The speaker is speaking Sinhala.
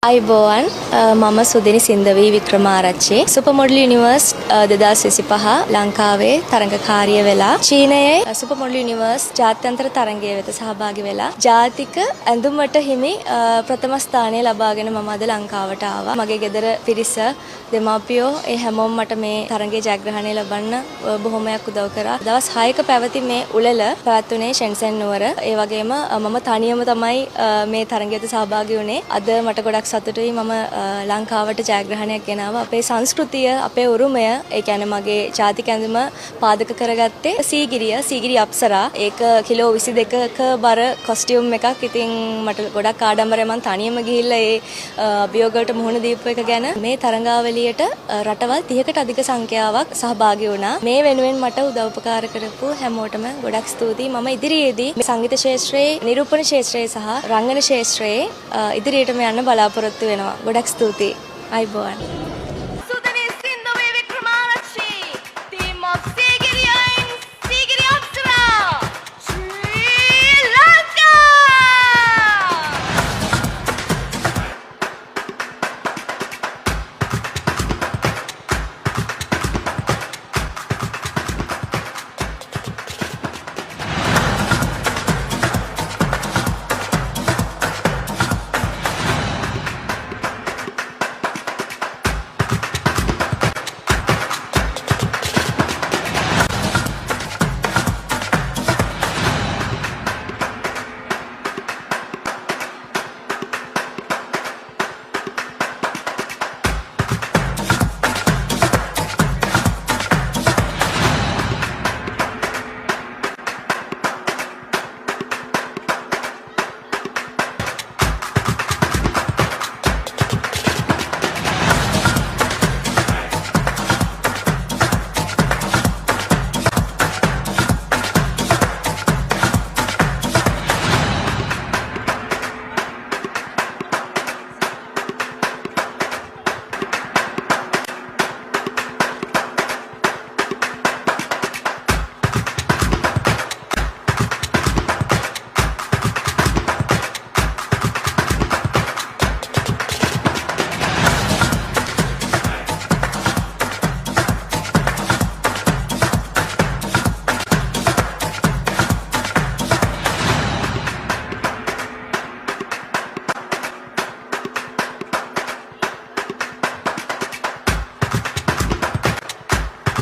අයිබෝවන් මම සුදිනි සින්දවී වික්‍රමාරච්චි සුපර්මොඩල් යුනිවර්ස් 2025 ලංකාවේ තරඟකාරිය වෙලා චීනයේ සුපර්මොඩල් යුනිවර්ස් ජාත්‍යන්තර තරඟය වෙත සහභාගී වෙලා ජාතික ඇඳුමට හිමි ප්‍රථම ස්ථානය ලබාගෙන මම අද ලංකාවට ආවා. මගේ ගෙදර පිරිස දෙමාපියෝ ඒ හැමෝම මට මේ තරඟයේ ජයග්‍රහණය ලබන්න බොහොමයක් උදව් කරා. දවස් 6ක පැවති මේ උළෙල පැවැත්ුණේ ෂෙන්සන් නුවර. ඒ වගේම මම තනියම තමයි මේ තරඟයට සහභාගී වුණේ. අද මට ගොඩක් සතුටුයි මම ලංකාවට ජයග්‍රහණයක් ගෙනාවා. අපේ සංස්කෘතිය, අපේ උරුමය, ඒ කියන්නේ මගේ ජාතික ඇඳුම පාදක කරගත්තේ සීගිරිය අප්සරා. ඒක කිලෝ 22ක බර කොස්ටියුම් එකක්. ඉතින් මට ගොඩක් ආඩම්බරයි මම තනියම ගිහිල්ලා ඒ අභියෝගවලට මුහුණ දීපු එක ගැන. මේ තරඟාවලියට රටවල් 30කට අධික සංඛ්‍යාවක් සහභාගී වුණා. මේ වෙනුවෙන් මට උදව්පකාර කරපු හැමෝටම ගොඩක් ස්තුතියි. මම ඉදිරියේදී සංගීත ශාස්ත්‍රයේ, නිරූපණ ශාස්ත්‍රයේ සහ රංගන ශාස්ත්‍රයේ ඉදිරියටම යන්න බලාපොරොත්තු වෙනවා. ගොඩක් ස්තුතියි. අයිබෝවන්.